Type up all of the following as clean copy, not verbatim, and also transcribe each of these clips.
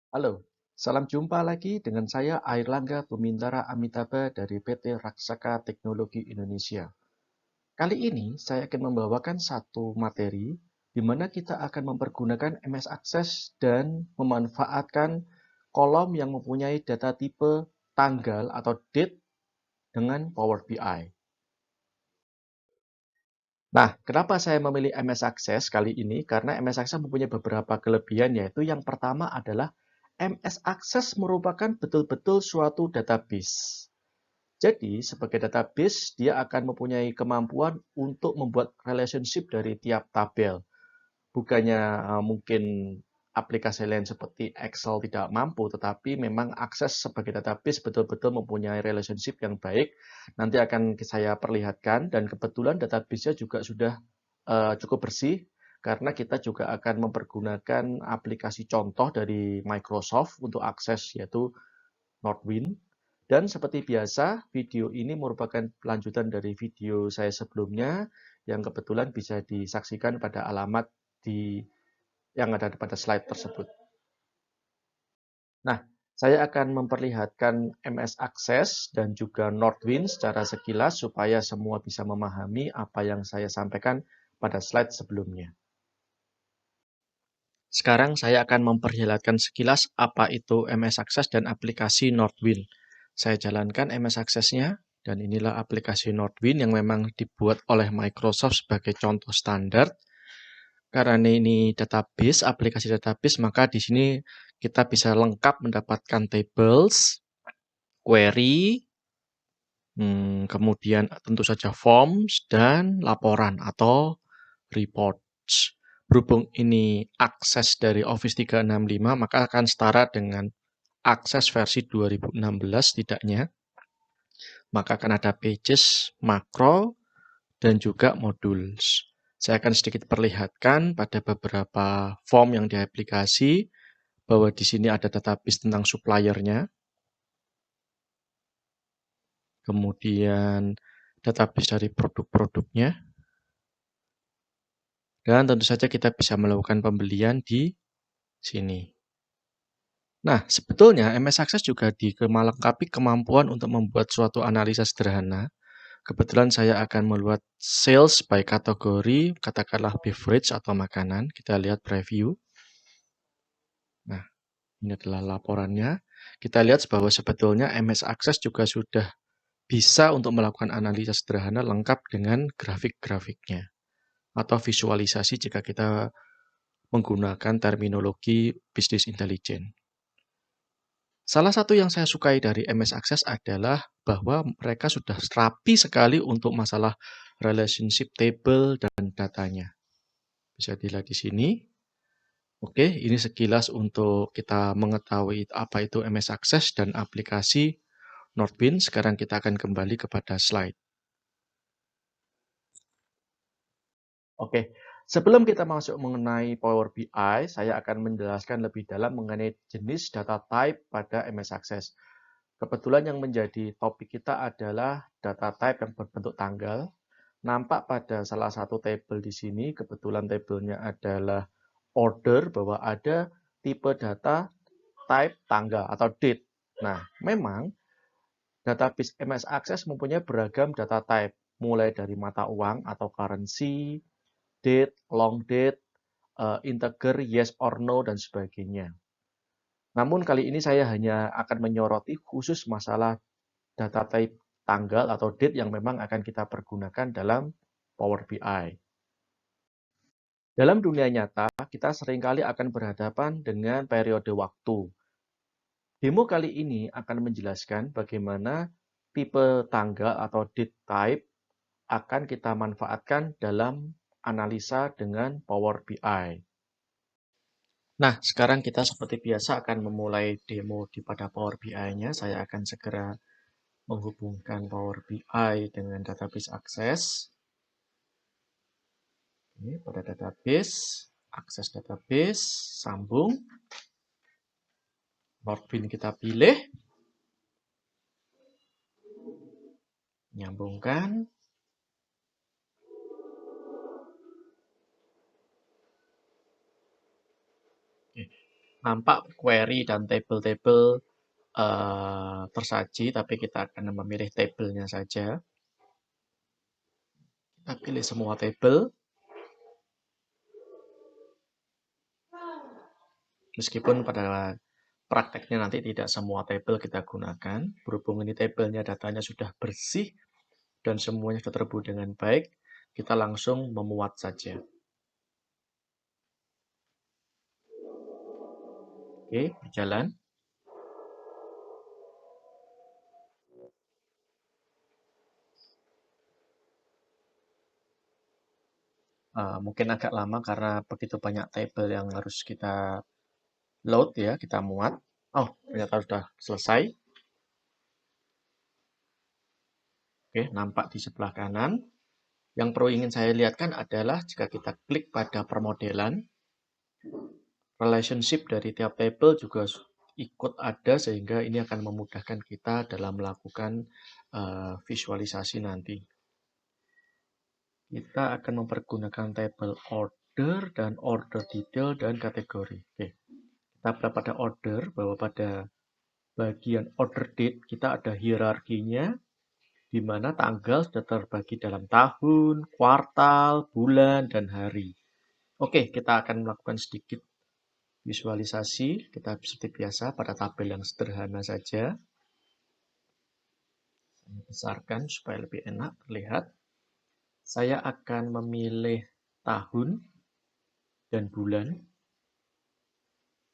Halo, salam jumpa lagi dengan saya Airlangga Bumintara Amitabha dari PT Raksaka Teknologi Indonesia. Kali ini saya akan membawakan satu materi di mana kita akan mempergunakan MS Access dan memanfaatkan kolom yang mempunyai data tipe tanggal atau date dengan Power BI. Nah, kenapa saya memilih MS Access kali ini? Karena MS Access mempunyai beberapa kelebihan, yaitu yang pertama adalah MS Access merupakan betul-betul suatu database. Jadi, sebagai database, dia akan mempunyai kemampuan untuk membuat relationship dari tiap tabel. Bukannya mungkin aplikasi lain seperti Excel tidak mampu, tetapi memang akses sebagai database betul-betul mempunyai relationship yang baik. Nanti akan saya perlihatkan, dan kebetulan database-nya juga sudah cukup bersih, karena kita juga akan mempergunakan aplikasi contoh dari Microsoft untuk akses, yaitu Northwind. Dan seperti biasa, video ini merupakan lanjutan dari video saya sebelumnya yang kebetulan bisa disaksikan pada alamat yang ada pada slide tersebut. Nah, saya akan memperlihatkan MS Access dan juga Northwind secara sekilas supaya semua bisa memahami apa yang saya sampaikan pada slide sebelumnya. Sekarang saya akan memperlihatkan sekilas apa itu MS Access dan aplikasi Northwind. Saya jalankan MS Access-nya, dan inilah aplikasi Northwind yang memang dibuat oleh Microsoft sebagai contoh standar. Karena ini database, aplikasi database, maka di sini kita bisa lengkap mendapatkan tables, query, kemudian tentu saja forms, dan laporan atau reports. Berhubung ini akses dari Office 365, maka akan setara dengan akses versi 2016 setidaknya. Maka akan ada pages, makro, dan juga modules. Saya akan sedikit perlihatkan pada beberapa form yang di aplikasi, bahwa di sini ada database tentang supplier-nya, kemudian database dari produk-produknya, dan tentu saja kita bisa melakukan pembelian di sini. Nah, sebetulnya MS Access juga melengkapi kemampuan untuk membuat suatu analisa sederhana. Kebetulan saya akan membuat sales by kategori, katakanlah beverage atau makanan. Kita lihat preview. Nah, ini adalah laporannya. Kita lihat bahwa sebetulnya MS Access juga sudah bisa untuk melakukan analisa sederhana lengkap dengan grafik-grafiknya atau visualisasi jika kita menggunakan terminologi business intelligence. Salah satu yang saya sukai dari MS Access adalah bahwa mereka sudah rapi sekali untuk masalah relationship table dan datanya. Bisa dilihat di sini. Oke, ini sekilas untuk kita mengetahui apa itu MS Access dan aplikasi Northwind. Sekarang kita akan kembali kepada slide. Oke, sebelum kita masuk mengenai Power BI, saya akan menjelaskan lebih dalam mengenai jenis data type pada MS Access. Kebetulan yang menjadi topik kita adalah data type yang berbentuk tanggal. Nampak pada salah satu tabel di sini, kebetulan tabelnya adalah order, bahwa ada tipe data type tanggal atau date. Nah, memang database MS Access mempunyai beragam data type, mulai dari mata uang atau currency, date, long date, integer, yes or no, dan sebagainya. Namun kali ini saya hanya akan menyoroti khusus masalah data type tanggal atau date yang memang akan kita pergunakan dalam Power BI. Dalam dunia nyata, kita seringkali akan berhadapan dengan periode waktu. Demo kali ini akan menjelaskan bagaimana tipe tanggal atau date type akan kita manfaatkan dalam analisa dengan Power BI. Nah, sekarang kita seperti biasa akan memulai demo pada Power BI-nya. Saya akan segera menghubungkan Power BI dengan database Access. Ini pada database, akses database, sambung. Northwind kita pilih. Nyambungkan. nampak query dan tabel-tabel tersaji, tapi kita akan memilih tabelnya saja. Kita pilih semua tabel. Meskipun pada prakteknya nanti tidak semua tabel kita gunakan, berhubung ini tabelnya datanya sudah bersih dan semuanya sudah terhubung dengan baik, kita langsung memuat saja. Oke, berjalan. Mungkin agak lama karena begitu banyak tabel yang harus kita load ya, kita muat. Oh, ternyata sudah selesai. Oke, nampak di sebelah kanan. Yang perlu ingin saya lihatkan adalah jika kita klik pada permodelan, relationship dari tiap tabel juga ikut ada sehingga ini akan memudahkan kita dalam melakukan visualisasi nanti. Kita akan mempergunakan tabel order dan order detail dan kategori. Oke. Kita berada pada order, bahwa pada bagian order date kita ada hierarkinya, di mana tanggal sudah terbagi dalam tahun, kuartal, bulan, dan hari. Oke, kita akan melakukan sedikit visualisasi. Kita seperti biasa pada tabel yang sederhana saja. Saya besarkan supaya lebih enak terlihat. Saya akan memilih tahun dan bulan.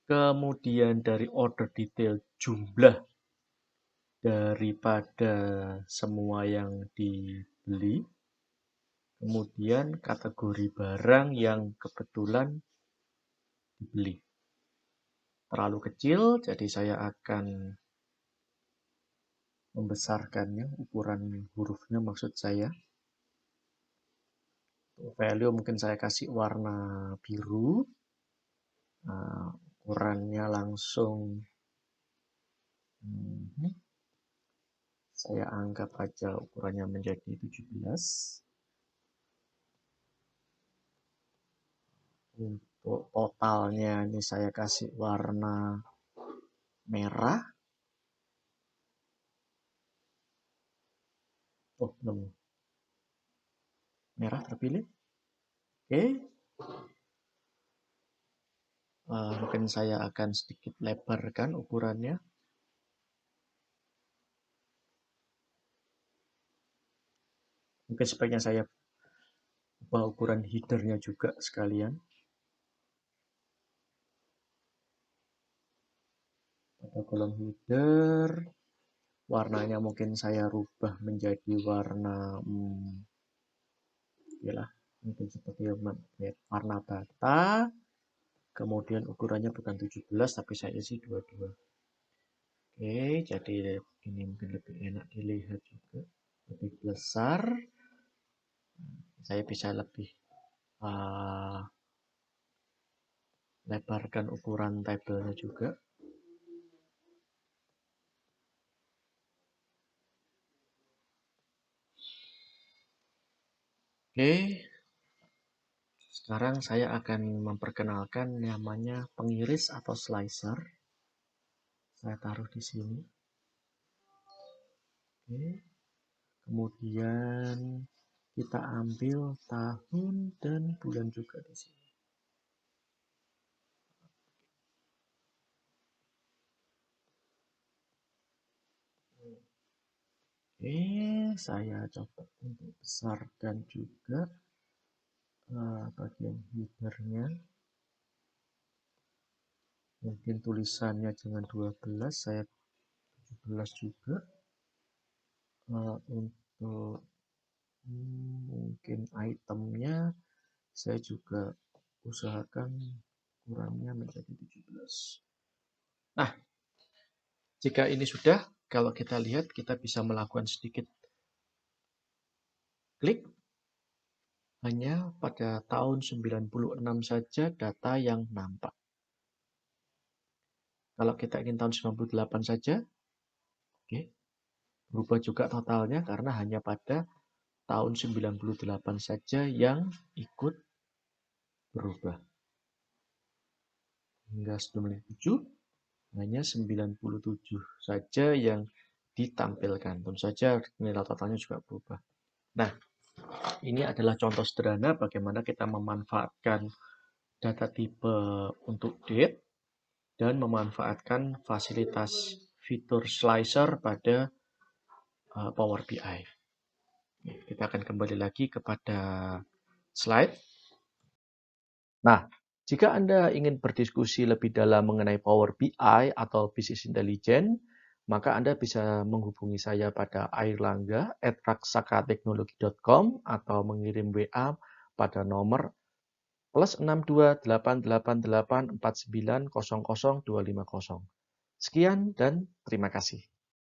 Kemudian dari order detail jumlah daripada semua yang dibeli. Kemudian kategori barang yang kebetulan dibeli. Terlalu kecil, jadi saya akan membesarkannya, ukuran hurufnya maksud saya. Value mungkin saya kasih warna biru. Ukurannya langsung saya anggap aja ukurannya menjadi 17. Untuk totalnya ini saya kasih warna merah. Oh, belum. Merah terpilih. Oke. Mungkin saya akan sedikit lebarkan ukurannya. Mungkin sebaiknya saya ubah ukuran headernya juga sekalian. Pada kolom header, warnanya mungkin saya rubah menjadi warna mungkin seperti warna bata. Kemudian ukurannya bukan 17 tapi saya isi 22. Oke, jadi ini mungkin lebih enak dilihat juga, lebih besar. Saya bisa lebih lebarkan ukuran tabelnya juga. Oke, sekarang saya akan memperkenalkan namanya pengiris atau slicer. Saya taruh di sini. Oke. Kemudian kita ambil tahun dan bulan juga di sini. Oke, saya coba untuk besarkan juga bagian headernya. Mungkin tulisannya jangan 12, saya 17 juga. Untuk mungkin itemnya saya juga usahakan ukurannya menjadi 17. Nah, jika ini sudah, kalau kita lihat kita bisa melakukan sedikit klik. Hanya pada tahun 96 saja data yang nampak. Kalau kita ingin tahun 98 saja, oke, berubah juga totalnya karena hanya pada tahun 98 saja yang ikut berubah. hingga 97, hanya 97 saja yang ditampilkan. Tentu saja nilai totalnya juga berubah. Nah, ini adalah contoh sederhana bagaimana kita memanfaatkan data tipe untuk date dan memanfaatkan fasilitas fitur slicer pada Power BI. Kita akan kembali lagi kepada slide. Nah, jika Anda ingin berdiskusi lebih dalam mengenai Power BI atau Business Intelligence, maka Anda bisa menghubungi saya pada airlangga@raksakateknologi.com atau mengirim WA pada nomor +62 888 49 00 250. Sekian dan terima kasih.